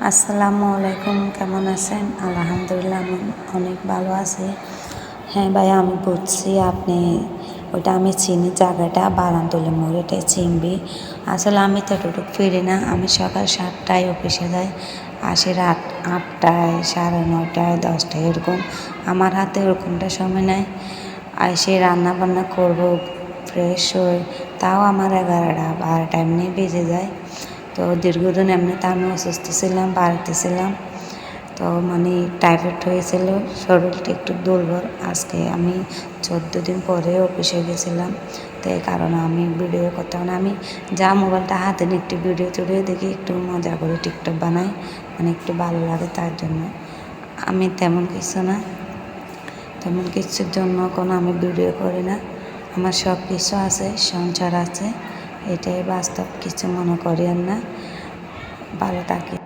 আসসালামু আলাইকুম, কেমন আছেন? আলহামদুলিল্লাহ আমি অনেক ভালো আছি। হ্যাঁ ভাইয়া, আমি বুঝছি আপনি ওইটা আমি চিনি, জায়গাটা বারান্তলি মোড়, এটাই চিনবি। আসলে আমি তো এতটুকু ফিরি না, আমি সকাল 7টায় অফিসে যাই, আসি রাত 8টায়, 9:30, 10টায় এরকম। আমার হাতে ওরকমটা সময় নেই। এসে রান্না বান্না করবো, ফ্রেশ হই, তাও আমার 11টা 12টা এমনি বেজে যায়। তো দীর্ঘদিন এমনিতে আমি অসুস্থ ছিলাম, বাড়িতে ছিলাম। তো মানে টাইফয়েড হয়েছিল, শরীরটা একটু দুর্বল। আজকে আমি 14 দিন পরে অফিসে গেছিলাম, তো এই কারণে আমি ভিডিও করতে আমি যা মোবাইলটা হাতে নিয়ে একটু ভিডিও দেখি, একটু মজা করে টিকটক বানাই, মানে একটু ভালো লাগে তার জন্য। আমি তেমন কিছু না, তেমন কিছুর জন্য কোনো আমি ভিডিও করি না। আমার সব কিছু আছে, সংসার আছে, এটাই বাস্তব, কিছু মনে করিয়েন না। ভালো থাকি।